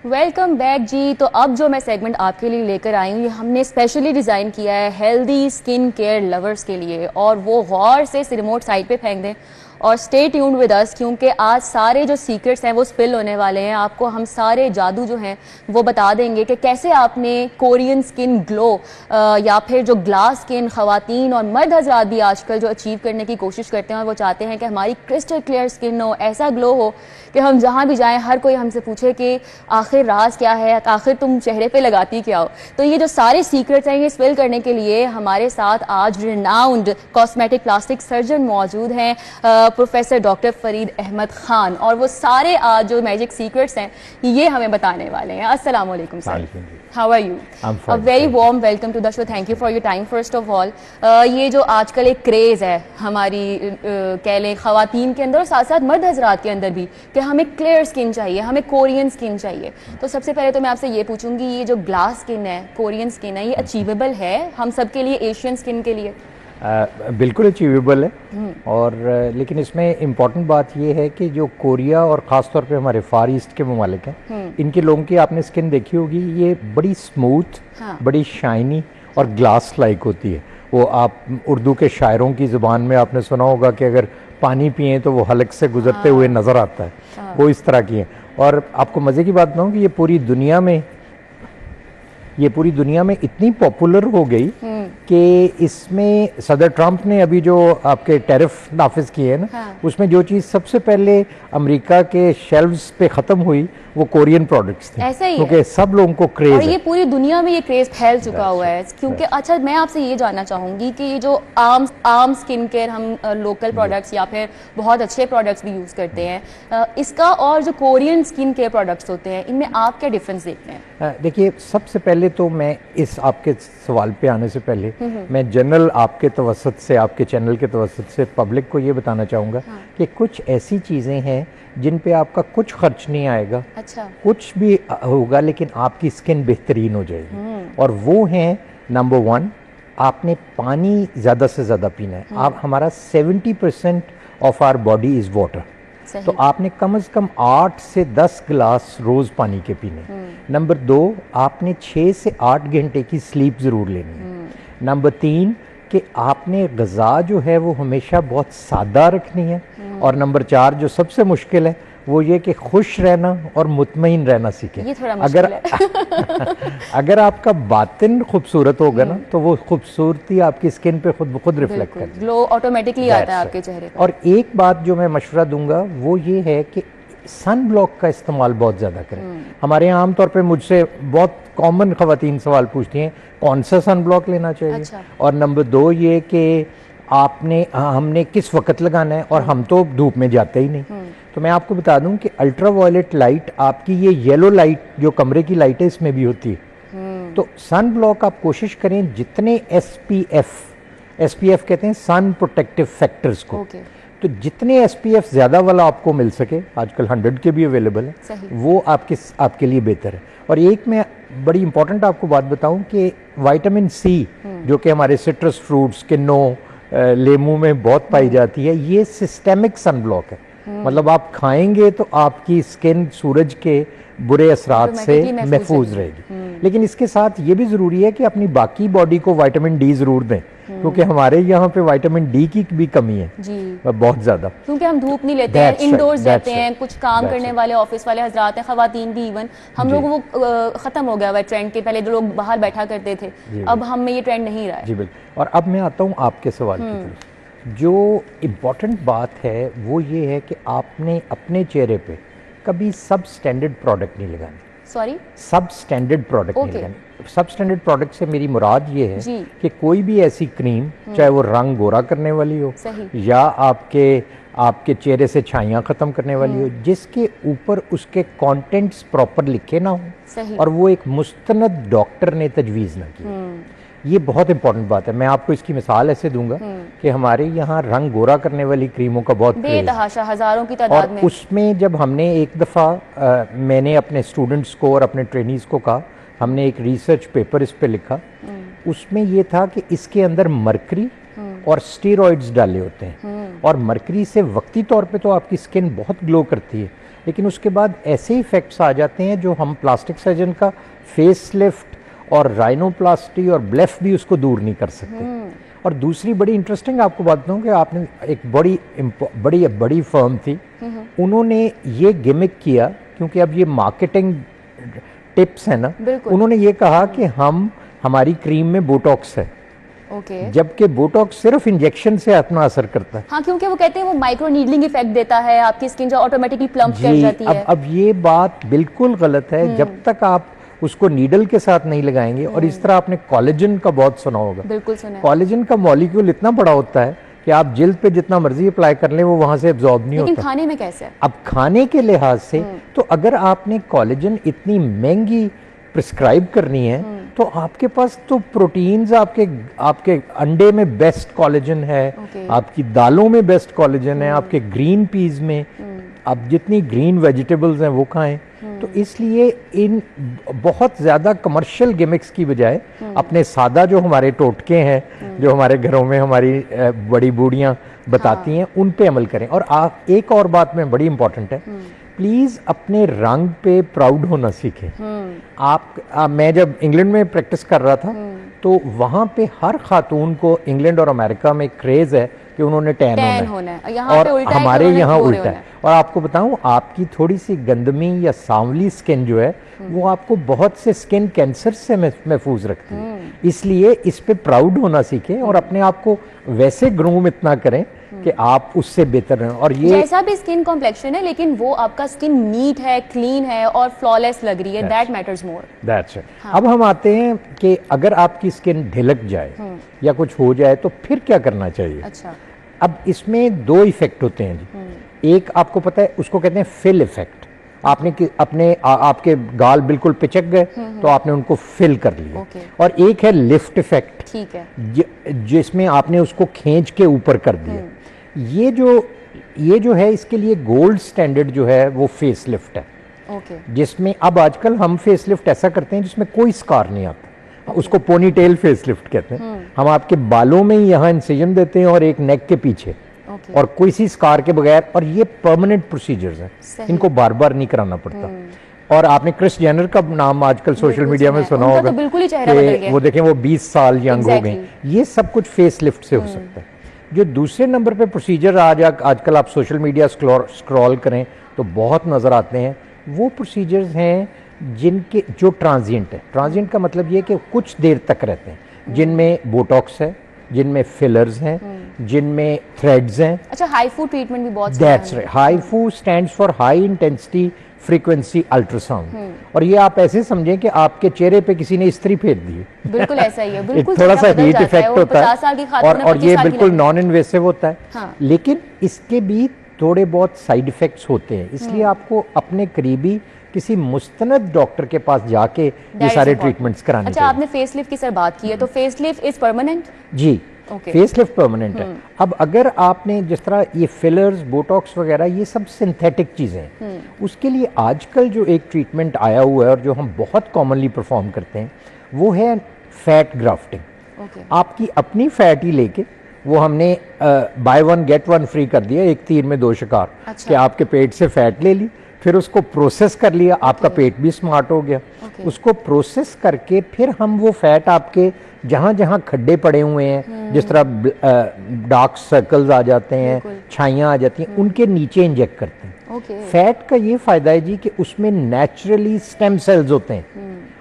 Welcome back जी। तो अब जो मैं सेगमेंट आपके लिए लेकर आई हूँ, ये हमने स्पेशली डिज़ाइन किया है हेल्दी स्किन केयर लवर्स के लिए, और वो गौर से इस रिमोट साइड पे फेंक दें और स्टे ट्यून्ड विद अस, क्योंकि आज सारे जो सीक्रेट्स हैं वो स्पिल होने वाले हैं। आपको हम सारे जादू जो हैं वो बता देंगे कि कैसे आपने कोरियन स्किन ग्लो या फिर जो ग्लास स्किन ख़वातीन और मर्द हजरात भी आजकल जो अचीव करने की कोशिश करते हैं और वो चाहते हैं कि हमारी क्रिस्टल क्लियर स्किन हो, ऐसा ग्लो हो कि हम जहाँ भी जाएं हर कोई हमसे पूछे कि आखिर राज क्या है, आखिर तुम चेहरे पे लगाती क्या हो। तो ये जो सारे सीक्रेट्स हैं ये स्पिल करने के लिए हमारे साथ आज रिनाउंड कॉस्मेटिक प्लास्टिक सर्जन मौजूद हैं, प्रोफेसर डॉक्टर फरीद अहमद खान, और वो सारे आज जो मैजिक सीक्रेट्स हैं ये हमें बताने वाले हैं। अस्सलाम वालेकुम sir, how are you? A very warm welcome to the show, thank you for your time. First of all, ये जो आजकल एक क्रेज़ है हमारी कह लें ख़वातीन के अंदर और साथ साथ मर्द हजरात के अंदर भी कि हमें क्लियर स्किन चाहिए, हमें कोरियन स्किन चाहिए, तो सबसे पहले तो मैं आपसे ये पूछूंगी, ये जो ग्लास स्किन है, कोरियन स्किन है, ये अचीवेबल है हम सब के लिए, एशियन स्किन के लिए? बिल्कुल अचीवेबल है। और लेकिन इसमें इम्पॉर्टेंट बात यह है कि जो कोरिया और ख़ास तौर पे हमारे फार ईस्ट के ममालिक हैं, इनके लोगों की आपने स्किन देखी होगी, ये बड़ी स्मूथ, बड़ी शाइनी और ग्लास लाइक होती है। वो आप उर्दू के शायरों की ज़ुबान में आपने सुना होगा कि अगर पानी पिए तो वो हलक से गुजरते हुए नज़र आता है, वो इस तरह की है। और आपको मज़े की बात बताऊँ कि ये पूरी दुनिया में इतनी पॉपुलर हो गई कि इसमें सदर ट्रंप ने अभी जो आपके टैरिफ नाफिज किए हैं ना, उसमें जो चीज़ सबसे पहले अमेरिका के शेल्व्स पे ख़त्म हुई वो कोरियन प्रोडक्ट्स थे, ऐसा ही क्योंकि सब लोगों को क्रेज और ये पूरी दुनिया में ये क्रेज फैल चुका हुआ है। क्योंकि अच्छा, मैं आपसे ये जानना चाहूँगी कि ये जो आम स्किन केयर हम लोकल प्रोडक्ट्स या फिर बहुत अच्छे प्रोडक्ट्स भी यूज़ करते हैं, इसका और जो कोरियन स्किन केयर प्रोडक्ट्स होते हैं इनमें आप क्या डिफरेंस देखते हैं? देखिए, सबसे पहले तो मैं इस आपके सवाल पे आने से पहले मैं जनरल आपके तवसत से, आपके चैनल के तवसत से पब्लिक को ये बताना चाहूँगा कि कुछ ऐसी चीज़ें हैं जिन पे आपका कुछ खर्च नहीं आएगा, अच्छा, कुछ भी होगा, लेकिन आपकी स्किन बेहतरीन हो जाएगी। और वो हैं, नंबर 1, आपने पानी ज़्यादा से ज़्यादा पीना है। आप हमारा 70% of our body is water, तो आपने कम से कम 8 से 10 गिलास रोज़ पानी के पीने। नंबर 2, आपने 6 से 8 घंटे की स्लीप ज़रूर लेनी है। नंबर 3, कि आपने ग़िज़ा जो है वो हमेशा बहुत सादा रखनी है। और नंबर 4 जो सबसे मुश्किल है वो ये कि खुश रहना और मुतमईन रहना सीखें। ये थोड़ा मुश्किल है। अगर आपका बातिन खूबसूरत होगा ना, तो वो खूबसूरती आपकी स्किन पे खुद रिफ्लेक्ट करेगी, ग्लो ऑटोमेटिकली आता है आपके चेहरे पर। और एक बात जो मैं मशवरा दूंगा वो ये है कि सन ब्लॉक का इस्तेमाल बहुत ज़्यादा करें। हमारे यहाँ आमतौर पे मुझसे बहुत कॉमन ख़वातीन सवाल पूछती हैं कौन सा सन ब्लॉक लेना चाहिए। अच्छा। और नंबर 2 ये कि हमने किस वक्त लगाना है, और हम तो धूप में जाते ही नहीं। तो मैं आपको बता दूं कि अल्ट्रा वायलेट लाइट, आपकी ये येलो लाइट जो कमरे की लाइट है, इसमें भी होती है। तो सन ब्लॉक आप कोशिश करें जितने SPF कहते हैं सन प्रोटेक्टिव फैक्टर्स को, तो जितने SPF ज़्यादा वाला आपको मिल सके, आजकल 100 के भी अवेलेबल है, वो आपके लिए बेहतर है। और एक मैं बड़ी इंपॉर्टेंट आपको बात बताऊं कि विटामिन C जो कि हमारे सिट्रस फ्रूट्स, किन्नों, लेमू में बहुत पाई जाती है, ये सिस्टेमिक सन ब्लॉक है। मतलब आप खाएंगे तो आपकी स्किन सूरज के बुरे असरात से महफूज रहेगी। लेकिन इसके साथ ये भी ज़रूरी है कि अपनी बाकी बॉडी को विटामिन D ज़रूर दें, क्योंकि हमारे यहाँ पे विटामिन D की भी कमी है जी, बहुत ज़्यादा, क्योंकि हम धूप नहीं लेते हैं, इंडोर्स रहते हैं, कुछ काम करने वाले ऑफिस वाले हजरात हैं, ख़वातीन भी, इवन हम लोग वो ख़त्म हो गया हुआ ट्रेंड के, पहले जो लोग बाहर बैठा करते थे, अब हम में ये ट्रेंड नहीं रहा है। जी बिल्कुल। और अब मैं आता हूँ आपके सवाल की तरफ। जो इम्पॉर्टेंट बात है वो ये है कि आपने अपने चेहरे पे कभी सब स्टैंडर्ड प्रोडक्ट नहीं लगाने। सॉरी, सब स्टैंडर्ड प्रोडक्ट नहीं लगाने। सब स्टैंडर्ड प्रोडक्ट से मेरी मुराद ये है कि कोई भी ऐसी क्रीम, चाहे वो रंग गोरा करने वाली हो या आपके चेहरे से छाइयाँ ख़त्म करने वाली हो, जिसके ऊपर उसके कंटेंट्स प्रॉपर लिखे ना हो और वो एक मुस्तनद डॉक्टर ने तजवीज़ ना की। ये बहुत इंपॉर्टेंट बात है। मैं आपको इसकी मिसाल ऐसे दूंगा कि हमारे यहाँ रंग गोरा करने वाली क्रीमों का बहुत बेतहाशा हज़ारों की तादाद में, उसमें जब हमने एक दफ़ा मैंने अपने स्टूडेंट्स को और अपने ट्रेनीज़ को कहा, हमने एक रिसर्च पेपर इस पे लिखा, उसमें ये था कि इसके अंदर मरकरी और स्टेरॉइड्स डाले होते हैं। और मरकरी से वक्ती तौर पे तो आपकी स्किन बहुत ग्लो करती है, लेकिन उसके बाद ऐसे इफेक्ट्स आ जाते हैं जो हम प्लास्टिक सर्जन का फेस लिफ्ट और राइनोप्लास्टी और ब्लेफ भी उसको दूर नहीं कर सकते। और दूसरी बड़ी इंटरेस्टिंग आपको बात बताऊं कि आपने एक बड़ी फर्म थी, उन्होंने ये गिमिक किया, क्योंकि अब ये मार्केटिंग टिप्स है ना, उन्होंने ये कहा कि हमारी क्रीम में बोटॉक्स है, जबकि बोटॉक्स सिर्फ इंजेक्शन से अपना असर करता है। हाँ, क्योंकि वो कहते हैं वो माइक्रो नीडलिंग इफेक्ट देता है, आपकी स्किन जो ऑटोमेटिकली प्लम्प कर जाती है। अब ये बात बिल्कुल गलत है। जब तक आप उसको नीडल के साथ नहीं लगाएंगे, और इस तरह आपने कोलेजन का बहुत सुना होगा। बिल्कुल सुना। कोलेजन का मॉलिक्यूल इतना बड़ा होता है कि आप जिल्द पे जितना मर्जी अप्लाई कर लें वो वहां से एब्जॉर्ब नहीं होता। लेकिन खाने में कैसे है? अब खाने के लिहाज से तो अगर आपने कोलेजन इतनी महंगी प्रिस्क्राइब करनी है, तो आपके पास तो प्रोटीन्स, आपके अंडे में बेस्ट कोलेजन है, आपकी दालों में बेस्ट कोलेजन है, आपके ग्रीन पीज में, आप जितनी ग्रीन वेजिटेबल्स हैं वो खाएं। तो इसलिए इन बहुत ज्यादा कमर्शियल गिमिक्स की बजाय अपने सादा जो हमारे टोटके हैं, जो हमारे घरों में हमारी बड़ी बूढ़ियां बताती हैं, उन पे अमल करें। और एक और बात में बड़ी इंपॉर्टेंट है, प्लीज अपने रंग पे प्राउड होना सीखें। मैं जब इंग्लैंड में प्रैक्टिस कर रहा था, तो वहां पे हर खातून को इंग्लैंड और अमेरिका में क्रेज है कि उन्होंने टैन होना है। और हमारे यहाँ उल्टा है। और आपको बताऊं, आपकी थोड़ी सी गंदमी या सांवली स्किन जो है वो आपको बहुत से स्किन कैंसर से महफूज रखती है। इसलिए इस पे प्राउड होना सीखें और अपने आप को वैसे ग्रूम इतना करें कि आप उससे बेहतर रहें। और ये जैसा भी स्किन कॉम्प्लेक्शन है, लेकिन वो आपका स्किन नीट है, क्लीन है और फ्लॉलेस लग रही है, that matters more. That's it. अब हम आते हैं कि अगर आपकी स्किन ढिलक जाए या कुछ हो जाए तो फिर क्या करना चाहिए। अच्छा। अब इसमें दो इफेक्ट होते हैं जी। एक आपको पता है, उसको कहते हैं फिल इफेक्ट। आपके गाल बिल्कुल पिचक गए तो आपने उनको फिल कर लिया। और एक है लिफ्ट इफेक्ट, ठीक है, जिसमें आपने उसको खींच के ऊपर कर दिया। ये जो है, इसके लिए गोल्ड स्टैंडर्ड जो है वो फेस लिफ्ट है। जिसमें अब आजकल हम फेस लिफ्ट ऐसा करते हैं जिसमें कोई स्कार नहीं आता, उसको पोनीटेल फेस लिफ्ट कहते हैं। हम आपके बालों में ही यहाँ इंसिजन देते हैं और एक नेक के पीछे, और कोई सी स्कार के बगैर। और ये परमानेंट प्रोसीजर्स हैं, इनको बार बार नहीं कराना पड़ता। और आपने क्रिस जेनर का नाम आजकल सोशल मीडिया में सुना होगा, बिल्कुल ही चेहरा बदल गया। वो देखें, वो 20 साल यंग हो गए। ये सब कुछ फेस लिफ्ट से हो सकता है। जो दूसरे नंबर पे प्रोसीजर आजकल आप सोशल मीडिया स्क्रॉल करें तो बहुत नजर आते हैं, वो प्रोसीजर्स हैं जिनके जो ट्रांजिएंट है। ट्रांजिएंट का मतलब ये कि कुछ देर तक रहते हैं, जिनमें बोटॉक्स है, जिनमें फिलर्स हैं, जिनमें थ्रेड्स हैं। अच्छा, हाईफू ट्रीटमेंट भी बहुत। That's right. HIFU stands for high intensity frequency ultrasound. और ये आप ऐसे समझें कि आपके चेहरे पे किसी ने इस्त्री फेर दी है। बिल्कुल ऐसा ही है, बिल्कुल थोड़ा सा हीट इफेक्ट होता है, और ये बिल्कुल नॉन इन्वेसिव होता है। हाँ। लेकिन इसके भी थोड़े बहुत साइड इफेक्ट्स होते हैं, इसलिए आपको अपने करीबी किसी मुस्तनद डॉक्टर के पास जाके ये सारे ट्रीटमेंट्स कराने चाहिए। अच्छा, आपने फेस लिफ्ट की सर बात की है, तो फेस लिफ्ट इज परमानेंट? जी, फेस लिफ्ट परमानेंट है। अब अगर आपने जिस तरह ये फिलर्स, बोटॉक्स वगैरह, ये सब सिंथेटिक चीजें हैं, उसके लिए आजकल जो एक ट्रीटमेंट आया हुआ है और जो हम बहुत कॉमनली परफॉर्म करते हैं, वो है फैट ग्राफ्टिंग। आपकी अपनी फैट ही लेके, वो हमने by one get one free कर दिया, एक तीर में दो शिकार। कि आपके पेट से फैट ले ली, फिर उसको प्रोसेस कर लिया, आपका पेट भी स्मार्ट हो गया। उसको प्रोसेस करके फिर हम वो फैट आपके जहां जहां खड्डे पड़े हुए हैं, जिस तरह डार्क सर्कल्स आ जाते हैं, छाइयां आ जाती हैं, उनके नीचे इंजेक्ट करते हैं। फैट का ये फायदा है जी कि उसमें नेचुरली स्टेम सेल्स होते हैं।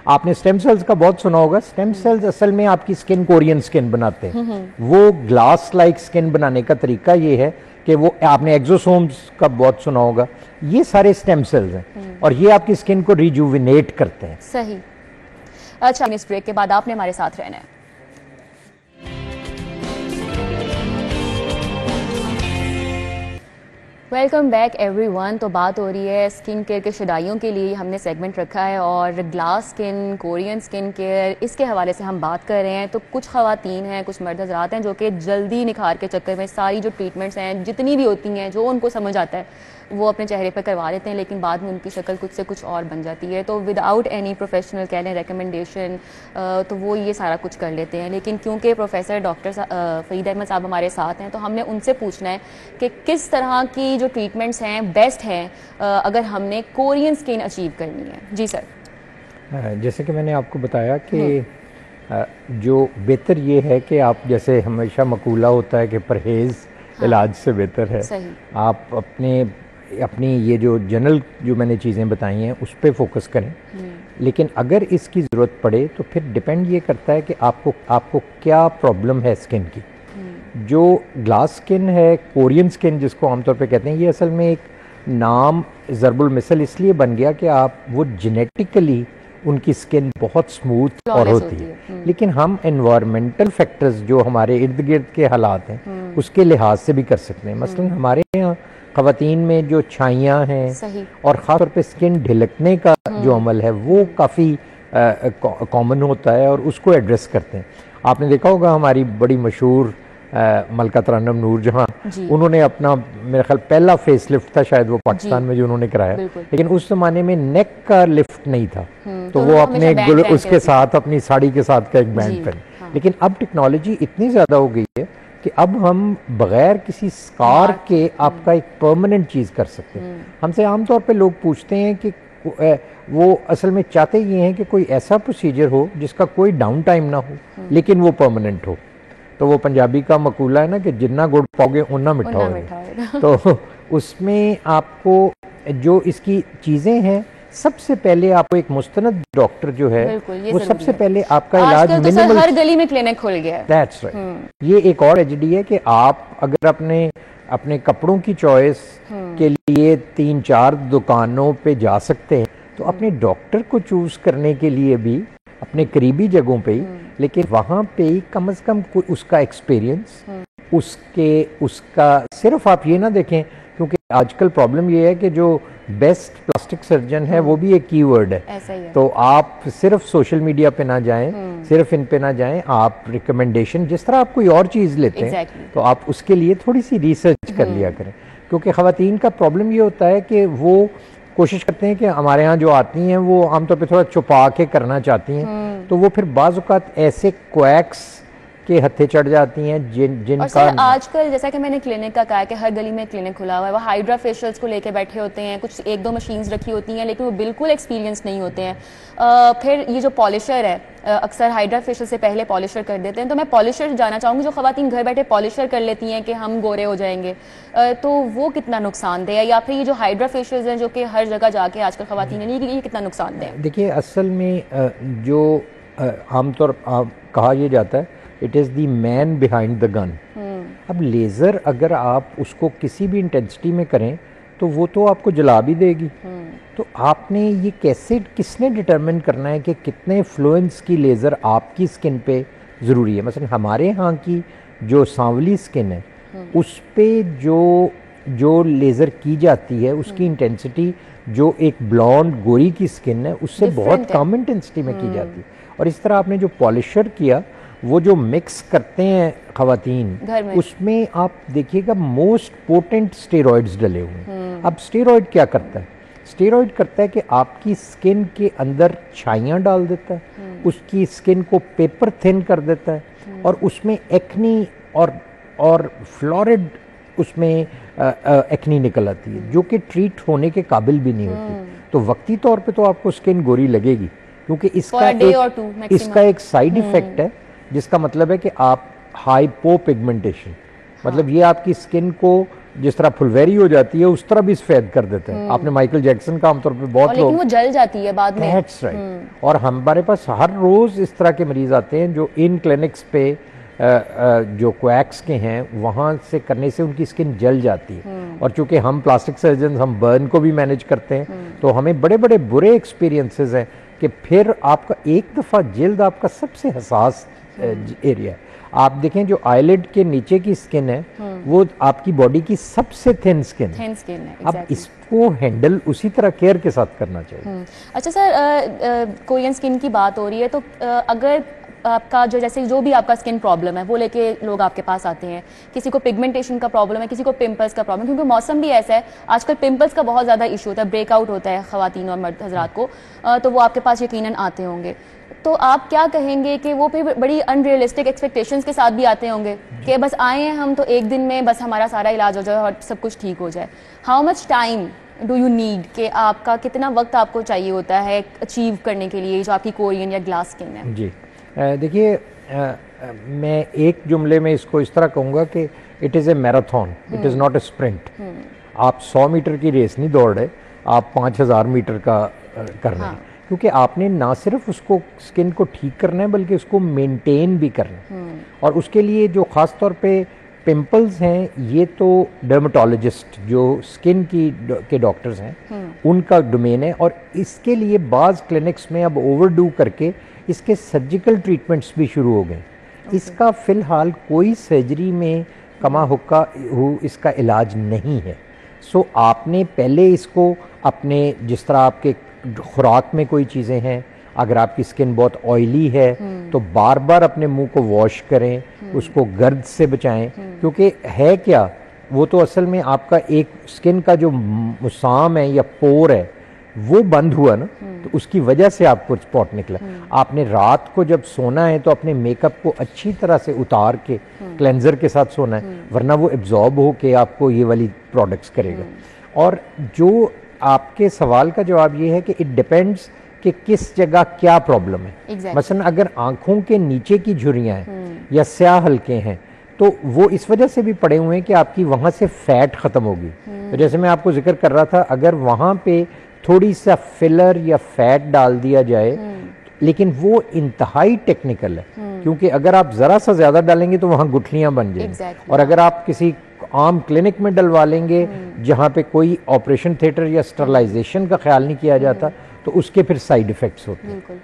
आपने स्टेम सेल्स का बहुत सुना होगा। स्टेम सेल्स असल में आपकी स्किन, कोरियन स्किन बनाते हैं। वो ग्लास लाइक स्किन बनाने का तरीका ये है कि वो, आपने एक्सोसोम्स का बहुत सुना होगा, ये सारे स्टेम सेल्स हैं और ये आपकी स्किन को रिजुविनेट करते हैं। सही। अच्छा, इस ब्रेक के बाद आपने हमारे साथ रहना है। Welcome back everyone. तो बात हो रही है स्किन केयर के शदाइयों के लिए हमने सेगमेंट रखा है, और glass skin, Korean skin care, इसके हवाले से हम बात कर रहे हैं। तो कुछ ख़वातीन हैं, कुछ मर्द हज़रात हैं जो कि जल्दी निखार के चक्कर में सारी जो ट्रीटमेंट्स हैं जितनी भी होती हैं, जो उनको समझ आता है वो अपने चेहरे पर करवा लेते हैं, लेकिन बाद में उनकी शक्ल कुछ से कुछ और बन जाती है। तो विदाउट एनी प्रोफेशनल कह लें रिकमेंडेशन, तो वो ये सारा कुछ कर लेते हैं। लेकिन क्योंकि प्रोफेसर डॉक्टर फरीद अहमद साहब हमारे साथ हैं, तो हमने उनसे पूछना है कि किस तरह की जो ट्रीटमेंट्स हैं बेस्ट हैं अगर हमने कोरियन स्किन अचीव करनी है। जी सर। जैसे कि मैंने आपको बताया कि जो बेहतर ये है कि आप, जैसे हमेशा मकूला होता है कि परहेज़ इलाज से बेहतर है। सही। आप अपनी ये जो जनरल जो मैंने चीज़ें बताई हैं उस पर फोकस करें, लेकिन अगर इसकी ज़रूरत पड़े तो फिर डिपेंड ये करता है कि आपको क्या प्रॉब्लम है स्किन की। जो ग्लास स्किन है, कोरियन स्किन जिसको आमतौर पे कहते हैं, ये असल में एक नाम ज़रबुल मिसल इसलिए बन गया कि आप वो जेनेटिकली उनकी स्किन बहुत स्मूथ और होती है, लेकिन हम एनवायरमेंटल फैक्टर्स जो हमारे इर्द गिर्द के हालात हैं उसके लिहाज से भी कर सकते हैं। मसलन हमारे यहाँ ख़वातीन में जो छाइयाँ हैं और ख़ास तौर पे स्किन ढिलकने का जो अमल है वो काफ़ी कॉमन होता है और उसको एड्रेस करते हैं। आपने देखा होगा हमारी बड़ी मशहूर मलका तरन्नुम नूर जहां, उन्होंने अपना, मेरा ख्याल पहला फेस लिफ्ट था शायद वो पाकिस्तान में जो उन्होंने कराया, लेकिन उस ज़माने में नेक का लिफ्ट नहीं था, तो वो अपने उसके साथ अपनी साड़ी के साथ का एक बैंड पहने। लेकिन अब टेक्नोलॉजी इतनी ज़्यादा हो गई है कि अब हम बगैर किसी स्कार के आपका एक परमानेंट चीज़ कर सकते हैं। हमसे आमतौर पे लोग पूछते हैं कि वो असल में चाहते ये हैं कि कोई ऐसा प्रोसीजर हो जिसका कोई डाउन टाइम ना हो लेकिन वो परमानेंट हो। तो वो पंजाबी का मकूला है ना कि जितना गुड़ पाओगे उतना मिठा होगा। तो उसमें आपको जो इसकी चीज़ें हैं, सबसे पहले आपको एक मुस्तनद डॉक्टर जो है वो सबसे पहले आपका इलाज तो सर हर गली में क्लिनिक खुल गया है। That's right. ये एक और एचडी है कि आप अगर अपने कपड़ों की चॉइस के लिए 3-4 दुकानों पे जा सकते हैं, तो अपने डॉक्टर को चूज करने के लिए भी अपने करीबी जगहों पे ही, लेकिन वहाँ पे ही कम से कम उसका एक्सपीरियंस, उसका सिर्फ आप ये ना देखें, क्योंकि आजकल प्रॉब्लम ये है कि जो बेस्ट प्लास्टिक सर्जन है वो भी एक कीवर्ड है। ऐसा ही है। तो आप सिर्फ सोशल मीडिया पे ना जाएं, सिर्फ इन पे ना जाएं, आप रिकमेंडेशन जिस तरह आप कोई और चीज़ लेते हैं तो आप उसके लिए थोड़ी सी रिसर्च कर लिया करें। क्योंकि ख़वातीन का प्रॉब्लम ये होता है कि वो कोशिश करते हैं कि हमारे यहाँ जो आती हैं वो आमतौर पे थोड़ा छुपा के करना चाहती हैं, तो वो फिर बाज़ औक़ात ऐसे क्वैक्स के हत्थे चढ़ जाती हैं जिनका। और सर आजकल जैसा कि मैंने क्लिनिक का कहा कि हर गली में क्लिनिक खुला हुआ है, वो हाइड्रा फेशियल्स को लेके बैठे होते हैं, कुछ 1-2 मशीन्स रखी होती हैं, लेकिन वो बिल्कुल एक्सपीरियंस नहीं होते हैं। फिर ये जो पॉलिशर है, अक्सर हाइड्रा फेशियल से पहले पॉलिशर कर देते हैं। तो मैं पॉलिशर जाना चाहूँगी, जो ख़वातीन घर बैठे पॉलिशर कर लेती हैं कि हम गोरे हो जाएंगे, तो वो कितना नुकसानदेह है? या फिर ये जो हाइड्रा फेशियल्स हैं जो कि हर जगह जाके आजकल ख़वातीन हैं, ये कितना नुकसानदेह है? देखिए, असल में जो आमतौर कहा यह जाता है, it is the man behind the gun. अब लेज़र अगर आप उसको किसी भी इंटेंसिटी में करें तो वो तो आपको जला भी देगी। तो आपने ये कैसे, किसने डिटरमिन करना है कि कितने फ्लुएंस की लेज़र आपकी स्किन पे ज़रूरी है? मसलन हमारे यहाँ की जो सांवली स्किन है उस पे जो लेज़र की जाती है उसकी इंटेंसिटी जो एक ब्लॉन्ड गोरी की स्किन है उससे बहुत कम इंटेंसिटी में की जाती है। और इस तरह आपने जो पॉलिशर किया, वो जो मिक्स करते हैं ख़वातीन, उसमें आप देखिएगा मोस्ट पोटेंट स्टेरॉइड्स डले हुए हैं। अब स्टेरॉइड क्या करता है? स्टेरॉइड करता है कि आपकी स्किन के अंदर छाइयाँ डाल देता है, उसकी स्किन को पेपर थिन कर देता है, और उसमें एक्नी और फ्लोरिड उसमें एक्नी निकल आती है जो कि ट्रीट होने के काबिल भी नहीं होती। तो वक्ती तौर पे तो आपको स्किन गोरी लगेगी, क्योंकि इसका एक साइड इफेक्ट है जिसका मतलब है कि आप हाइपोपिगमेंटेशन, मतलब ये आपकी स्किन को जिस तरह फुलवेरी हो जाती है उस तरह भी सफेद कर देते हैं। आपने माइकल जैक्सन का आमतौर पे बहुत लोग, लेकिन वो जल जाती है बाद में। That's right. और हमारे पास हर रोज इस तरह के मरीज आते हैं जो इन क्लिनिक्स पे जो क्वैक्स के हैं वहाँ से करने से उनकी स्किन जल जाती है। और चूंकि हम प्लास्टिक सर्जन, हम बर्न को भी मैनेज करते हैं, तो हमें बड़े बड़े बुरे एक्सपीरियंसेस हैं कि फिर आपका एक दफ़ा जल्द आपका सबसे हसास एरिया है। आप देखें जो आईलिड के नीचे की स्किन है वो आपकी बॉडी की सबसे थिन स्किन है, अब इसको हैंडल उसी तरह केयर के साथ करना चाहिए। अच्छा सर, कोरियन स्किन की बात हो रही है तो अगर आपका जो भी आपका स्किन प्रॉब्लम है वो लेके लोग आपके पास आते हैं, किसी को पिगमेंटेशन का प्रॉब्लम है, किसी को पिंपल्स का प्रॉब्लम, क्योंकि मौसम भी ऐसा है आजकल पिंपल्स का बहुत ज़्यादा इशू होता है, ब्रेकआउट होता है ख़वातीन और मर्द हजरात को, तो वो आपके पास यकीनन आते होंगे। तो आप क्या कहेंगे कि वो फिर बड़ी अनरियलिस्टिक एक्सपेक्टेशंस के साथ भी आते होंगे कि बस आए हैं हम तो एक दिन में बस हमारा सारा इलाज हो जाए और सब कुछ ठीक हो जाए। How much time do you need, कि आपका कितना वक्त आपको चाहिए होता है अचीव करने के लिए जो आपकी कोरियन या ग्लास स्किन है? जी देखिए, मैं एक जुमले में इसको इस तरह कहूँगा कि it is a marathon, it is not a sprint. आप 100 मीटर की रेस नहीं दौड़ रहे, आप 5000 मीटर का कर रहे हैं, क्योंकि आपने ना सिर्फ उसको स्किन को ठीक करना है बल्कि उसको मेंटेन भी करना है। और उसके लिए जो ख़ास तौर पे पिंपल्स हैं, ये तो डर्मेटोलॉजिस्ट जो स्किन के डॉक्टर्स हैं उनका डोमेन है, और इसके लिए बाज़ क्लिनिक्स में अब ओवरडू करके इसके सर्जिकल ट्रीटमेंट्स भी शुरू हो गए। इसका फ़िलहाल कोई सर्जरी में कमा हुक्का इसका इलाज नहीं है। सो आपने पहले इसको अपने, जिस तरह आपके खुराक में कोई चीज़ें हैं, अगर आपकी स्किन बहुत ऑयली है तो बार बार अपने मुंह को वॉश करें, उसको गर्द से बचाएं, क्योंकि है क्या, वो तो असल में आपका एक स्किन का जो मुसाम है या पोर है वो बंद हुआ ना, तो उसकी वजह से आपको स्पॉट निकला। आपने रात को जब सोना है तो अपने मेकअप को अच्छी तरह से उतार के क्लेंजर के साथ सोना है, वरना वो एब्जॉर्ब हो के आपको ये वाली प्रोडक्ट्स करेगा। और जो आपके सवाल का जवाब ये है कि इट डिपेंड्स कि किस जगह क्या प्रॉब्लम है। मसलन अगर आंखों के नीचे की झुर्रियाँ हैं या स्याह हल्के हैं तो वो इस वजह से भी पड़े हुए हैं कि आपकी वहाँ से फैट ख़त्म होगी। तो जैसे मैं आपको जिक्र कर रहा था, अगर वहाँ पे थोड़ी सा फिलर या फैट डाल दिया जाए, लेकिन वो इंतहाई टेक्निकल है, क्योंकि अगर आप ज़रा सा ज़्यादा डालेंगे तो वहाँ गुठलियाँ बन जाएंगी। और अगर आप किसी आम क्लिनिक में डलवा लेंगे जहाँ पे कोई ऑपरेशन थिएटर या स्टरलाइजेशन का ख्याल नहीं किया जाता, तो उसके फिर साइड इफ़ेक्ट्स होते हैं।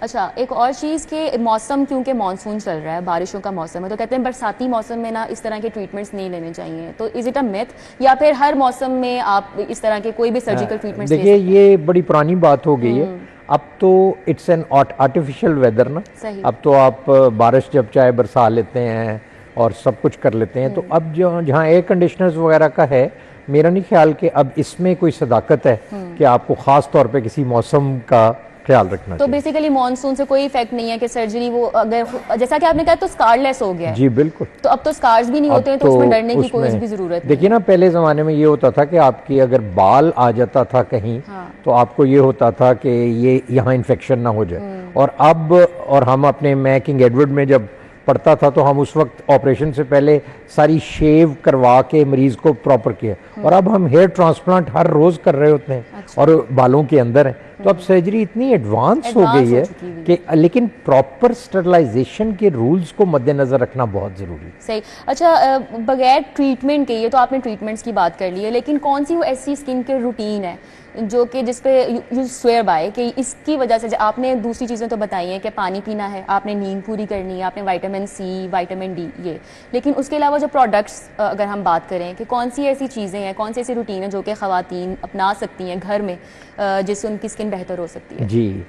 अच्छा, एक और चीज़ के मौसम, क्योंकि मानसून चल रहा है, बारिशों का मौसम है, तो कहते हैं बरसाती मौसम में ना इस तरह के ट्रीटमेंट्स नहीं लेने चाहिए, तो इज इट अ मिथ, या फिर हर मौसम में आप इस तरह के कोई भी सर्जिकल ट्रीटमेंट्स? देखिए, ये बड़ी पुरानी बात हो गई है। अब तो इट्स एन आर्टिफिशियल वेदर ना, अब तो आप बारिश जब चाहे बरसा लेते हैं और सब कुछ कर लेते हैं। तो अब जो जहाँ एयर कंडीशनर्स वगैरह का है, मेरा नहीं ख्याल कि अब इसमें कोई सदाकत है कि आपको ख़ास तौर पे किसी मौसम का ख्याल रखना। तो बेसिकली मॉनसून से कोई इफेक्ट नहीं है कि सर्जरी, वो अगर जैसा कि आपने कहा तो स्कारलेस हो गया है। जी बिल्कुल। तो अब तो स्कार्स भी नहीं होते हैं, तो उसमें डरने की कोई भी जरूरत नहीं। देखिए ना, पहले ज़माने में ये होता था कि आपकी अगर बाल आ जाता था कहीं, तो आपको ये होता था कि ये यहाँ इन्फेक्शन ना हो जाए। और अब, और हम अपने, मैं किंग एडवर्ड में जब पढ़ता था तो हम उस वक्त ऑपरेशन से पहले सारी शेव करवा के मरीज को प्रॉपर किया, और अब हम हेयर ट्रांसप्लांट हर रोज कर रहे होते हैं और बालों के अंदर है। तो अब सर्जरी इतनी एडवांस हो गई है कि, लेकिन प्रॉपर स्टरलाइजेशन के रूल्स को मद्देनजर रखना बहुत जरूरी है। सही। अच्छा, बगैर ट्रीटमेंट के, ये तो आपने ट्रीटमेंट्स की बात कर ली है, लेकिन कौन सी वो ऐसी स्किन केयर रूटीन है जो कि जिस पे यू स्वेयर बाय कि इसकी वजह से, आपने दूसरी चीज़ें तो बताई हैं कि पानी पीना है, आपने नींद पूरी करनी है, आपने विटामिन सी, विटामिन डी, ये, लेकिन उसके अलावा जो प्रोडक्ट्स अगर हम बात करें कि कौन सी ऐसी चीज़ें हैं, कौन सी ऐसी रूटीन है जो कि ख़वातीन अपना सकती हैं घर में जिससे उनकी स्किन बेहतर हो सकती है? जी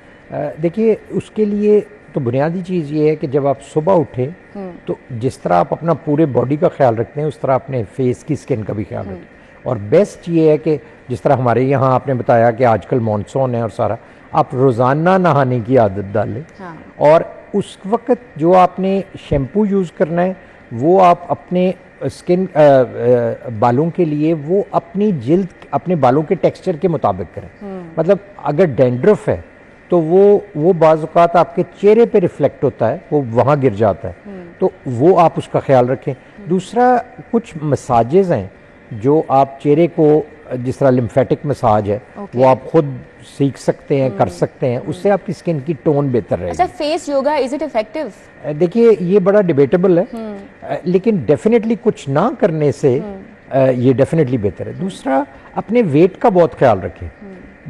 देखिए, उसके लिए तो बुनियादी चीज़ ये है कि जब आप सुबह उठें तो जिस तरह आप अपना पूरे बॉडी का ख्याल रखते हैं उस तरह अपने फेस की स्किन का भी ख्याल रखें। और बेस्ट ये है कि जिस तरह हमारे यहाँ आपने बताया कि आजकल मॉनसून है और सारा, आप रोज़ाना नहाने की आदत डालें। और उस वक्त जो आपने शैम्पू यूज़ करना है वो आप अपने स्किन बालों के लिए वो अपनी जिल्द, अपने बालों के टेक्सचर के मुताबिक करें। मतलब अगर डैंड्रफ है तो वो बाज़ औक़ात आपके चेहरे पे रिफ्लेक्ट होता है, वो वहाँ गिर जाता है, तो वो आप उसका ख्याल रखें। दूसरा, कुछ मसाजेस हैं जो आप चेहरे को, जिस तरह लिम्फेटिक मसाज है, वो आप खुद सीख सकते हैं, कर सकते हैं, उससे आपकी स्किन की टोन बेहतर रहेगी। अच्छा, face yoga is it effective? देखिए, ये बड़ा डिबेटेबल है, लेकिन डेफिनेटली कुछ ना करने से ये डेफिनेटली बेहतर है। दूसरा, अपने वेट का बहुत ख्याल रखें।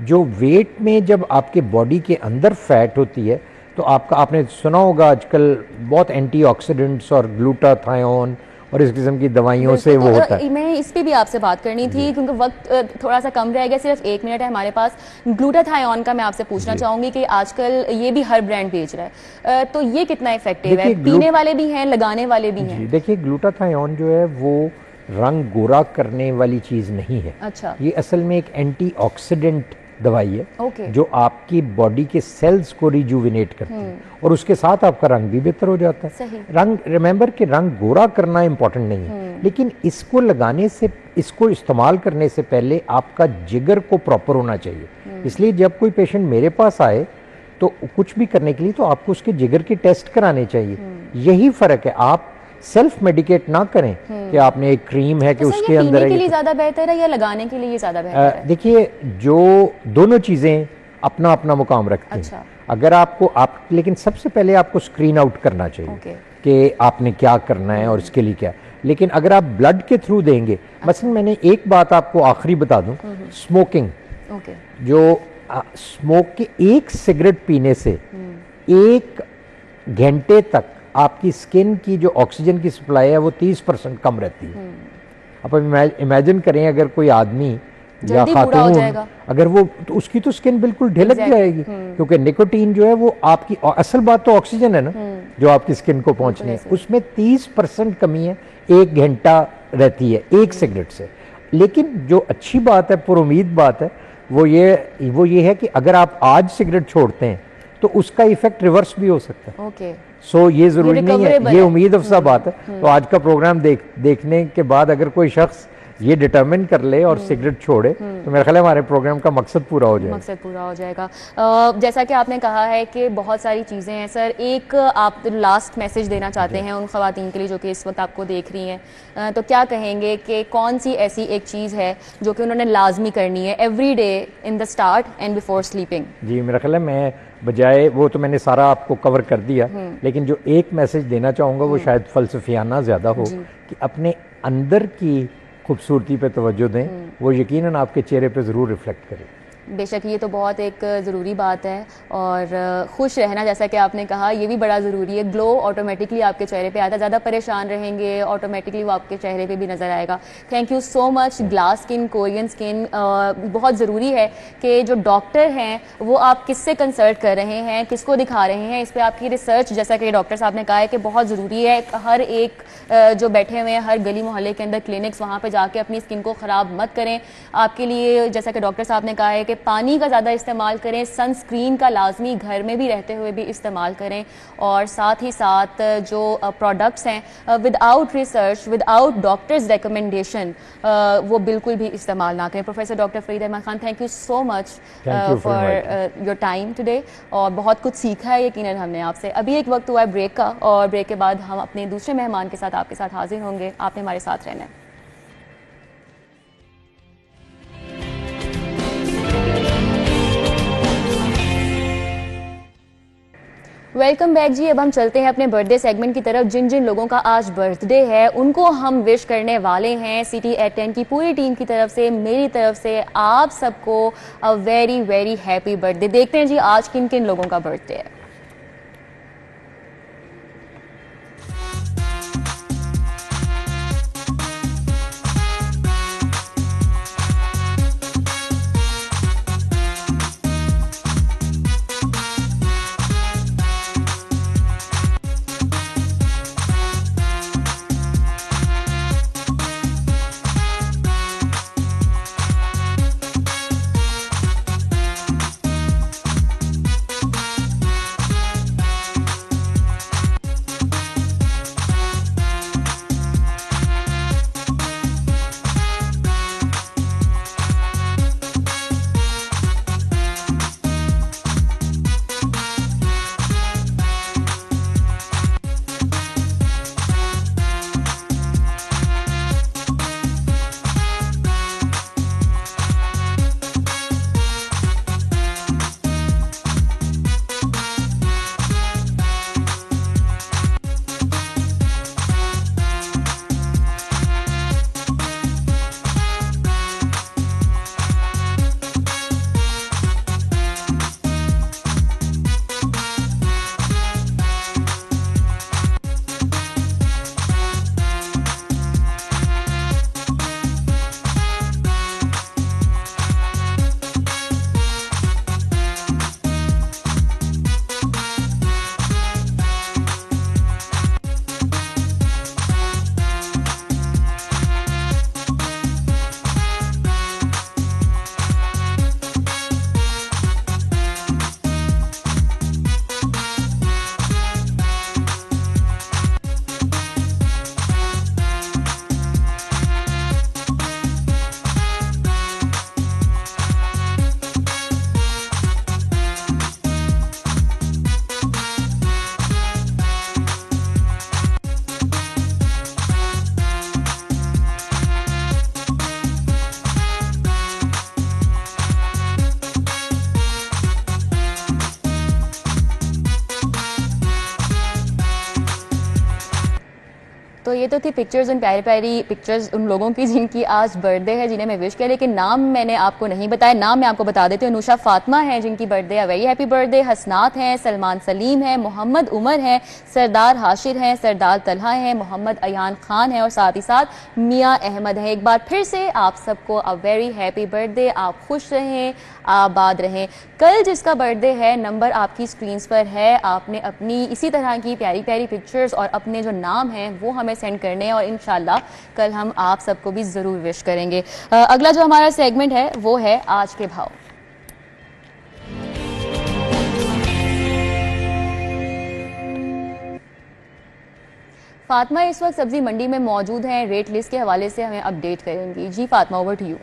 जो वेट में जब आपके बॉडी के अंदर फैट होती है तो आपका आपने सुना होगा आजकल बहुत एंटीऑक्सीडेंट्स और ग्लूटाथायोन और इस किस्म की दवाइयों से वो होता है। मैं इस पे भी आपसे बात करनी थी क्योंकि वक्त थोड़ा सा कम रह गया, सिर्फ 1 मिनट है हमारे पास। ग्लूटाथायोन का मैं आपसे पूछना चाहूंगी कि आजकल ये भी हर ब्रांड बेच रहा है, तो ये कितना इफेक्टिव है? पीने वाले भी हैं, लगाने वाले भी हैं? देखिए, ग्लूटाथायोन जो है वो रंग गोरा करने वाली चीज नहीं है। अच्छा। ये असल में एक एंटीऑक्सीडेंट दवाई है, okay. जो आपकी बॉडी के सेल्स को रिजुविनेट करती है और उसके साथ आपका रंग भी बेहतर हो जाता है। सही। रंग, रिमेंबर कि रंग गोरा करना इंपॉर्टेंट नहीं है, लेकिन इसको लगाने से, इसको इस्तेमाल करने से पहले आपका जिगर को प्रॉपर होना चाहिए। इसलिए जब कोई पेशेंट मेरे पास आए तो कुछ भी करने के लिए तो आपको उसके जिगर के टेस्ट कराने चाहिए। यही फर्क है, आप सेल्फ मेडिकेट ना करें कि आपने एक क्रीम है कि उसके अंदर पीने के लिए ज्यादा बेहतर है या लगाने के लिए ज्यादा बेहतर है? देखिए, जो दोनों चीजें अपना अपना मुकाम रखती हैं। अगर आपको लेकिन सबसे पहले आपको स्क्रीन आउट करना चाहिए कि आपने क्या करना है और इसके लिए क्या। लेकिन अगर आप ब्लड के थ्रू देंगे, मसलन मैंने एक बात आपको आखिरी बता दूं, स्मोकिंग, जो स्मोक के एक सिगरेट पीने से 1 घंटे तक आपकी स्किन की जो ऑक्सीजन की सप्लाई है वो 30% कम रहती है। अब इमेजिन करें अगर कोई आदमी या खातून, अगर वो, तो उसकी तो स्किन बिल्कुल ढिलक जाएगी, क्योंकि निकोटीन जो है वो आपकी असल बात तो ऑक्सीजन है ना, जो आपकी स्किन को पहुंचनी है, उसमें 30% कमी है, 1 घंटा रहती है एक सिगरेट से। लेकिन जो अच्छी बात है, पुरुमीद बात है, वो ये है कि अगर आप आज सिगरेट छोड़ते हैं तो उसका इफेक्ट रिवर्स भी हो सकता है। सो ये जरूरी नहीं है, ये उम्मीद अफजा बात है। तो आज का प्रोग्राम देखने के बाद अगर कोई शख्स ये डिटरमिन कर ले और सिगरेट छोड़े तो मेरा ख्याल है हमारे प्रोग्राम का मकसद पूरा हो जाएगा। जैसा कि आपने कहा है कि बहुत सारी चीज़ें हैं सर, एक आप लास्ट मैसेज देना चाहते हैं उन ख़वातीन के लिए जो कि इस वक्त आपको देख रही हैं, तो क्या कहेंगे कि कौन सी ऐसी एक चीज़ है जो कि उन्होंने लाजमी करनी है every day in the start and before sleeping? जी, मेरा ख्याल है मैं बजाय वो तो मैंने सारा आपको कवर कर दिया, लेकिन जो एक मैसेज देना चाहूँगा वो शायद फ़लसफियाना ज़्यादा हो कि अपने अंदर की खूबसूरती पे तवज्जो दें, वो यकीनन आपके चेहरे पे ज़रूर रिफ्लेक्ट करे। बेशक ये तो बहुत एक ज़रूरी बात है, और खुश रहना जैसा कि आपने कहा ये भी बड़ा ज़रूरी है। ग्लो ऑटोमेटिकली आपके चेहरे पे आता है, ज़्यादा परेशान रहेंगे ऑटोमेटिकली वो आपके चेहरे पे भी नज़र आएगा। Thank you so much. Glass skin, Korean skin, बहुत ज़रूरी है कि जो डॉक्टर हैं वो आप किससे कंसल्ट कर रहे हैं, किसको दिखा रहे हैं, इस पर आपकी रिसर्च, जैसा कि डॉक्टर साहब ने कहा है कि बहुत ज़रूरी है। हर एक जो बैठे हुए हैं हर गली मोहल्ले के अंदर क्लिनिक्स, वहाँ पर जाके अपनी स्किन को ख़राब मत करें। आपके लिए जैसा कि डॉक्टर साहब ने कहा है कि पानी का ज़्यादा इस्तेमाल करें, सनस्क्रीन का लाजमी घर में भी रहते हुए भी इस्तेमाल करें, और साथ ही साथ जो प्रोडक्ट्स हैं without research, without doctors recommendation, वो बिल्कुल भी इस्तेमाल ना करें। Professor doctor Farid Ahmed Khan, thank you so much for your time today, और बहुत कुछ सीखा है यकीनन हमने आपसे। अभी एक वक्त हुआ है ब्रेक का, और ब्रेक के बाद हम अपने दूसरे मेहमान के साथ आपके साथ हाजिर होंगे। आपने हमारे साथ रहना है। वेलकम बैक जी। अब हम चलते हैं अपने बर्थडे सेगमेंट की तरफ। जिन जिन लोगों का आज बर्थडे है उनको हम विश करने वाले हैं सिटी एट 10 की पूरी टीम की तरफ से, मेरी तरफ से आप सबको a very very happy birthday. देखते हैं जी आज किन किन लोगों का बर्थडे है। ये तो थी पिक्चर्स उन प्यारी प्यारी पिक्चर्स उन लोगों की जिनकी आज बर्थडे है, जिन्हें मैं विश किया, लेकिन नाम मैंने आपको नहीं बताया। नाम मैं आपको बता देती हूँ। नुशा फातिमा है जिनकी बर्थडे है, वेरी हैप्पी बर्थडे। हसनात हैं, सलमान सलीम है, मोहम्मद उमर है, सरदार हाशिर हैं, सरदार तलहा है, मोहम्मद अयान खान है और साथ ही साथ मियाँ अहमद है। एक बार फिर से आप सबको अ वेरी हैप्पी बर्थडे। आप खुश रहें, आबाद रहें। कल जिसका बर्थडे है, नंबर आपकी स्क्रीन पर है, आपने अपनी इसी तरह की प्यारी प्यारी पिक्चर्स और अपने जो नाम हैं वो हमें सेंड करने हैं और इंशाल्लाह कल हम आप सबको भी ज़रूर विश करेंगे। अगला जो हमारा सेगमेंट है वो है आज के भाव। फातिमा इस वक्त सब्जी मंडी में मौजूद हैं, रेट लिस्ट के हवाले से हमें अपडेट करेंगी। जी फातिमा, ओवर टू यू।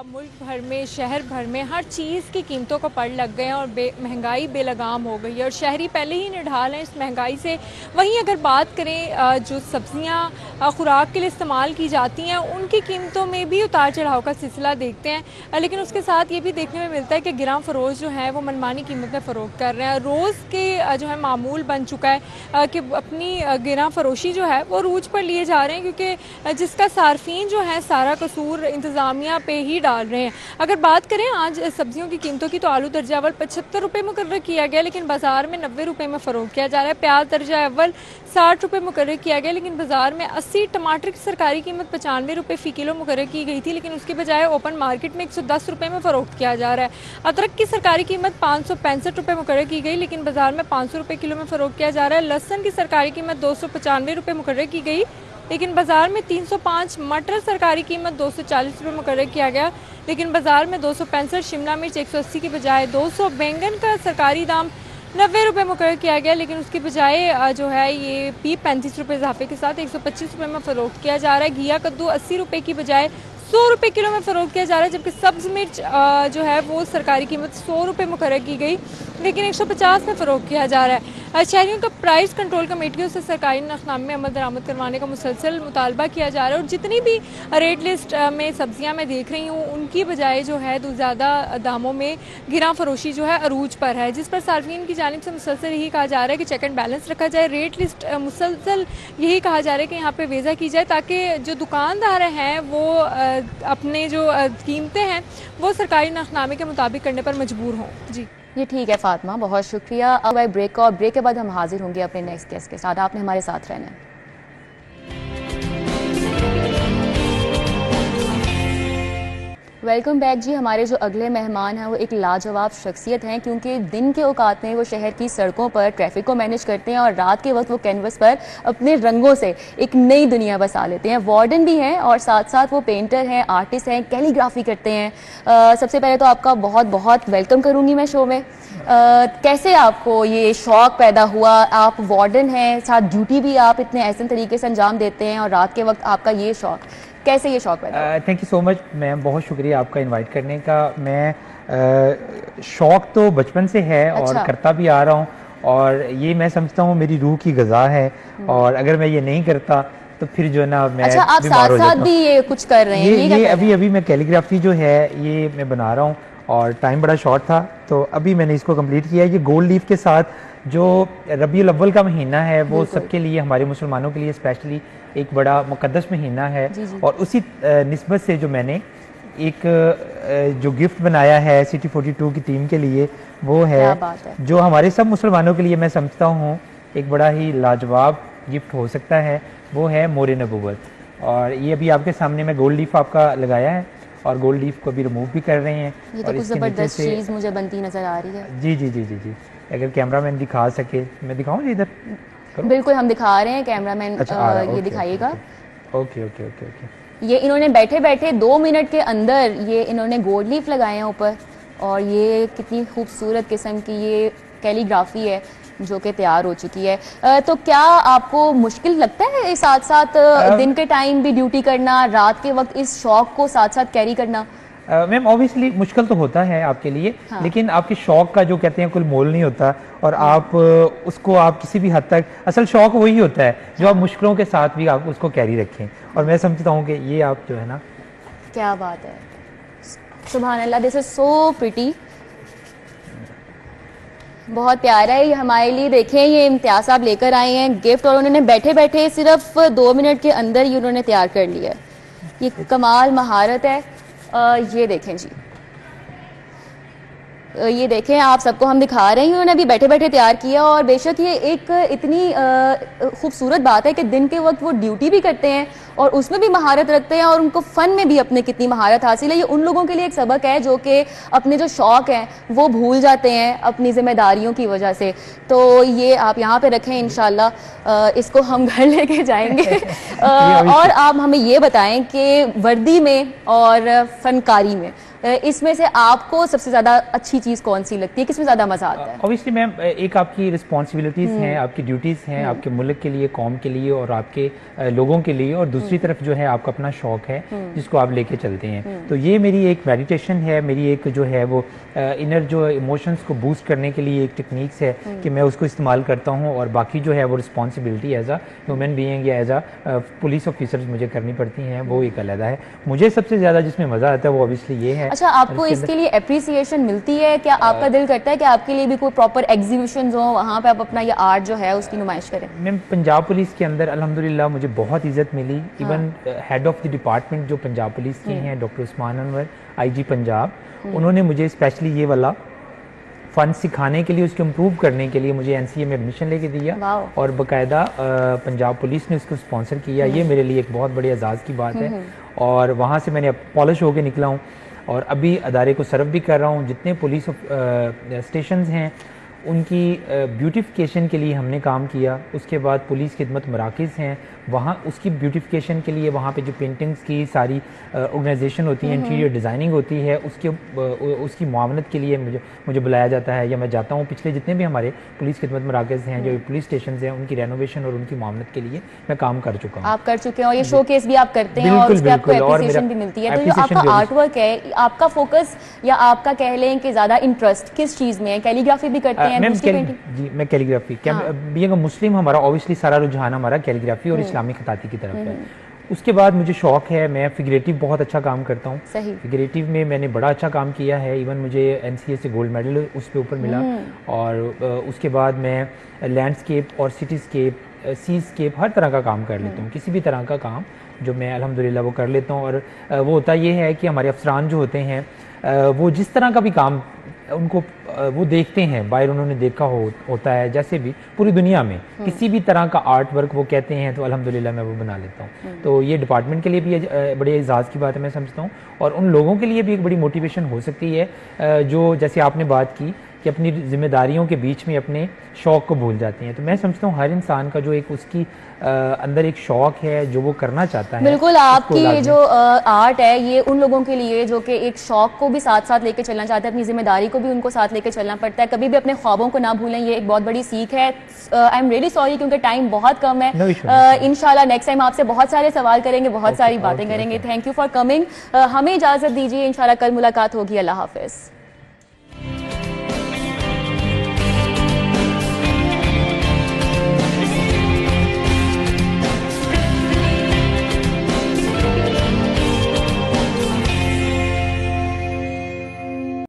मुल्क भर में, शहर भर में हर चीज़ की कीमतों को पड़ लग गए हैं और महंगाई बेलगाम हो गई है और शहरी पहले ही निढाल हैं इस महंगाई से। वहीं अगर बात करें जो सब्जियां खुराक के लिए इस्तेमाल की जाती हैं उनकी कीमतों में भी उतार चढ़ाव का सिलसिला देखते हैं, लेकिन उसके साथ ये भी देखने में मिलता है कि गिरां फरोश जो है वो मनमानी कीमत में फ़रोख्त कर रहे हैं। रोज़ के जो है मामूल बन चुका है कि अपनी गिरां फरोशी जो है वो रूज पर लिए जा रहे हैं, क्योंकि जिसका सार्फिन जो है सारा कसूर इंतज़ामिया पे ही डाल रहे हैं। अगर बात करें आज सब्जियों की कीमतों की तो आलू दर्जा अव्वल 75 रुपये मुकर्रर किया गया, लेकिन बाजार में 90 रुपये में फ़रोख्त किया जा रहा है। प्याज दर्जा अव्वल 60 रुपये मुकर्रर किया गया, लेकिन बाजार में 80। टमाटर की सरकारी कीमत 95 रुपये फ़ी किलो मुकर्रर की गई थी, लेकिन उसके बजाय ओपन मार्केट में 110 रुपये में फ़रोख्त किया जा रहा है। अदरक की सरकारी कीमत 565 रुपये मुकर्रर की गई, लेकिन बाजार में 500 रुपये किलो में फ़रोख्त किया जा रहा है। लहसुन की सरकारी कीमत 295 रुपये मुकर्रर की गई, लेकिन बाजार में 305। मटर सरकारी कीमत 240 रुपये मुकर्रर किया गया, लेकिन बाजार में 265। शिमला मिर्च 180 की बजाय 200। बैंगन का सरकारी दाम 90 रुपये मुकर्रर किया गया, लेकिन उसके बजाय जो है ये 35 रुपये इजाफे के साथ 125 रुपये में फ़रोख्त किया जा रहा है। घिया कद्दू 80 रुपये की बजाय 100 रुपये किलो में फ़रोख्त किया जा रहा है, जबकि सब्ज़ मिर्च जो है वो सरकारी कीमत 100 रुपये मुकर्रर की गई, लेकिन 150 में फ़रोख्त किया जा रहा है। शहरियों का प्राइस कंट्रोल कमेटियों से सरकारी नखनामे में अमल दरामद करवाने का मुसलसल मुतालबा किया जा रहा है और जितनी भी रेट लिस्ट में सब्जियां मैं देख रही हूँ उनकी बजाय जो है तो ज़्यादा दामों में गिरां फरोशी जो है अरूज पर है, जिस पर सार्फिन की जानिब से मुसलसल यही कहा जा रहा है कि चेक एंड बैलेंस रखा जाए। रेट लिस्ट मुसलसल यही कहा जा रहा है कि यहाँ पर वेज़ा की जाए ताकि जो दुकानदार हैं वो अपने जो कीमतें हैं वो सरकारी नखनामे के मुताबिक करने पर मजबूर हों। जी ये ठीक है फातिमा, बहुत शुक्रिया। अब भाई ब्रेक और ब्रेक के बाद हम हाजिर होंगे अपने नेक्स्ट गेस्ट के साथ। आपने हमारे साथ रहना है। वेलकम बैक जी। हमारे जो अगले मेहमान हैं वो एक लाजवाब शख्सियत हैं, क्योंकि दिन के औकात में वो शहर की सड़कों पर ट्रैफिक को मैनेज करते हैं और रात के वक्त वो कैनवस पर अपने रंगों से एक नई दुनिया बसा लेते हैं। वार्डन भी हैं और साथ साथ वो पेंटर हैं, आर्टिस्ट हैं, कैलीग्राफी करते हैं। सबसे पहले तो आपका बहुत बहुत वेलकम करूँगी मैं शो में। कैसे आपको ये शौक़ पैदा हुआ? आप वार्डन हैं, साथ ड्यूटी भी आप इतने ऐसे तरीके से अंजाम देते हैं और रात के वक्त आपका ये शौक़, कैसे ये शौक़ पैदा? Thank you so much ma'am, बहुत शुक्रिया आपका इनवाइट करने का। मैं शौक़ तो बचपन से है और करता भी आ रहा हूँ और ये मैं समझता हूँ मेरी रूह की ग़िज़ा है और अगर मैं ये नहीं करता तो फिर जो है ना मैं अच्छा, आप साथ साथ भी ये कुछ कर रहे हैं? ये अभी मैं कैलीग्राफी जो है ये मैं बना रहा हूँ और टाइम बड़ा शॉर्ट था तो अभी मैंने इसको कंप्लीट किया है। ये गोल्ड लीफ के साथ जो रबीउल अव्वल का महीना है वो सबके लिए, हमारे मुसलमानों के लिए स्पेशली एक बड़ा मुकद्दस महीना है और उसी निस्बत से जो मैंने एक जो गिफ्ट बनाया है सिटी 42 की टीम के लिए वो है जो हमारे सब मुसलमानों के लिए मैं समझता हूँ एक बड़ा ही लाजवाब गिफ्ट हो सकता है, वो है मोरे नबूवत। और ये अभी आपके सामने मैं गोल्ड लीफ आपका लगाया है और गोल्ड लीफ को भी रिमूव भी कर रहे हैं। ये तो कुछ ज़बरदस्त चीज़ मुझे बनती नज़र आ रही है। जी जी जी जी जी, अगर कैमरामैन दिखा सके, मैं दिखाऊं जी इधर? बिल्कुल हम दिखा रहे हैं, कैमरामैन ये दिखाइएगा। Okay okay okay okay. ये इन्होंने बैठे बैठे 2 मिनट के अंदर ये इन्होंने गोल्ड लीफ लगाए हैं ऊपर और ये कितनी खूबसूरत किस्म की ये कैलीग्राफी है जो कि तैयार हो चुकी है। तो क्या आपको मुश्किल लगता है साथ साथ दिन के टाइम भी ड्यूटी करना, रात के वक्त इस शौक को साथ साथ कैरी करना? मैम ऑब्वियसली मुश्किल तो होता है आपके लिए, हाँ। लेकिन आपके शौक का जो कहते हैं कोई मोल नहीं होता और आप उसको आप किसी भी हद तक, असल शौक वही होता है जो आप मुश्किलों के साथ भी आप उसको कैरी रखें और मैं समझता हूँ कि ये आप जो है ना, क्या बात है, सुभान अल्लाह, दिस इज सो प्रिटी। बहुत प्यारा है ये हमारे लिए। देखें ये इम्तियाज साहब लेकर आए हैं गिफ्ट और उन्होंने बैठे बैठे सिर्फ 2 मिनट के अंदर ही उन्होंने तैयार कर लिया। ये कमाल महारत है। ये देखें जी, ये देखें आप सबको हम दिखा रहे हैं, उन्होंने अभी बैठे बैठे तैयार किया। और बेशक ये एक इतनी खूबसूरत बात है कि दिन के वक्त वो ड्यूटी भी करते हैं और उसमें भी महारत रखते हैं और उनको फ़न में भी अपने कितनी महारत हासिल है। ये उन लोगों के लिए एक सबक है जो कि अपने जो शौक़ हैं वो भूल जाते हैं अपनी जिम्मेदारियों की वजह से। तो ये आप यहाँ पे रखें, इंशाल्लाह इसको हम घर लेके जाएंगे। और आप हमें ये बताएं कि वर्दी में और फनकारी में इसमें से आपको सबसे ज्यादा अच्छी चीज कौन सी लगती है, किसमें ज्यादा मजा आता है? ऑब्वियसली मैम, एक आपकी रिस्पॉन्सिबिलिटीज हैं, आपकी ड्यूटीज हैं, आपके मुल्क के लिए, कौम के लिए और आपके लोगों के लिए, और दूसरी तरफ जो है आपका अपना शौक है जिसको आप लेके चलते हैं। तो ये मेरी एक मेडिटेशन है, मेरी एक जो है वो इनर जो इमोशंस को बूस्ट करने के लिए एक टेक्निक्स है कि मैं उसको इस्तेमाल करता हूँ। और बाकी जो है वो responsibility as a human being या एज अ पुलिस ऑफिसर मुझे करनी पड़ती हैं, वो एक अलग है। मुझे सबसे ज़्यादा जिसमें मज़ा आता है वो ऑब्वियसली ये है। अच्छा, आपको इसके लिए एप्रिसिएशन मिलती है क्या? आपका दिल करता है कि आपके लिए भी कोई प्रॉपर एग्जीबिशन हो, वहाँ पे आप अपना ये आर्ट जो है उसकी नुमाइश करें? मैम, पंजाब पुलिस के अंदर अल्हम्दुलिल्लाह मुझे बहुत इज्जत मिली। Even head of the department जो पंजाब पुलिस के हैं, डॉक्टर उस्मान अनवर, IG पंजाब, उन्होंने मुझे स्पेशली ये वाला फन सिखाने के लिए, उसको इम्प्रूव करने के लिए मुझे NCA में एडमिशन लेके दिया और बाकायदा पंजाब पुलिस ने उसको स्पॉन्सर किया। ये मेरे लिए एक बहुत बड़ी एजाज़ की बात है। और वहाँ से मैंने पॉलिश होकर निकला हूँ और अभी अदारे को सर्व भी कर रहा हूँ। जितने पुलिस स्टेशंस हैं उनकी ब्यूटिफिकेशन के लिए हमने काम किया। उसके बाद पुलिस खिदमत मराकज़ हैं, वहाँ उसकी ब्यूटिफिकेशन के लिए वहाँ पे जो पेंटिंग्स की सारी ऑर्गेनाइजेशन होती है, इंटीरियर डिज़ाइनिंग होती है, उसकी मुआवनत के लिए मुझे बुलाया जाता है या मैं जाता हूँ। पिछले जितने भी हमारे पुलिस खिदमत मराकज़ हैं, जो पुलिस स्टेशन हैं, उनकी रेनोवेशन और उनकी मुआवनत के लिए मैं काम कर चुका हूँ। आप कर चुके हैं और ये शोकेस भी आप करते हैं और उसपे आपको एप्रिसिएशन भी मिलती है। तो जो आपका आर्ट वर्क है, आपका फोकस या आपका कह लें कि ज़्यादा इंटरेस्ट किस चीज़ में है? कैलीग्राफी भी करते हैं? जी, मैं कैलीग्राफी बीइंग अ मुस्लिम हमारा ऑब्वियसली सारा रुझान हमारा कैलीग्राफी और इस्लामी खताती की तरफ है। उसके बाद मुझे शौक है, मैं फिगरेटिव बहुत अच्छा काम करता हूँ। फिगरेटिव में मैंने बड़ा अच्छा काम किया है। इवन मुझे NCA से गोल्ड मेडल उस पे ऊपर मिला। और उसके बाद मैं लैंडस्केप और सिटीस्केप, सीस्केप, हर तरह का काम कर लेता हूँ। किसी भी तरह का काम जो मैं अल्हम्दुलिल्लाह वो कर लेता हूँ। और वो होता ये है कि हमारे अफसरान जो होते हैं वो जिस तरह का भी काम उनको वो देखते हैं, बाहर उन्होंने देखा होता है, जैसे भी पूरी दुनिया में किसी भी तरह का आर्ट वर्क वो कहते हैं तो अल्हम्दुलिल्लाह मैं वो बना लेता हूँ। तो ये डिपार्टमेंट के लिए भी बड़े एजाज़ की बात है मैं समझता हूँ, और उन लोगों के लिए भी एक बड़ी मोटिवेशन हो सकती है जो जैसे आपने बात की कि अपनी जिम्मेदारियों के बीच में अपने शौक़ को भूल जाते हैं। तो मैं समझता हूँ हर इंसान का जो एक उसकी अंदर एक शौक़ है जो वो करना चाहता है। बिल्कुल, आपकी ये जो आर्ट है ये उन लोगों के लिए जो कि एक शौक़ को भी साथ साथ लेके चलना चाहते हैं, अपनी जिम्मेदारी को भी उनको साथ लेके चलना पड़ता है। कभी भी अपने ख्वाबों को ना भूलें, ये एक बहुत बड़ी सीख है। आई एम रियली सॉरी क्योंकि टाइम बहुत कम है। इंशाल्लाह नेक्स्ट टाइम आपसे बहुत सारे सवाल करेंगे, बहुत सारी बातें करेंगे। Thank you for coming. हमें इजाज़त दीजिए, इंशाल्लाह कल मुलाकात होगी। अल्लाह हाफिज़।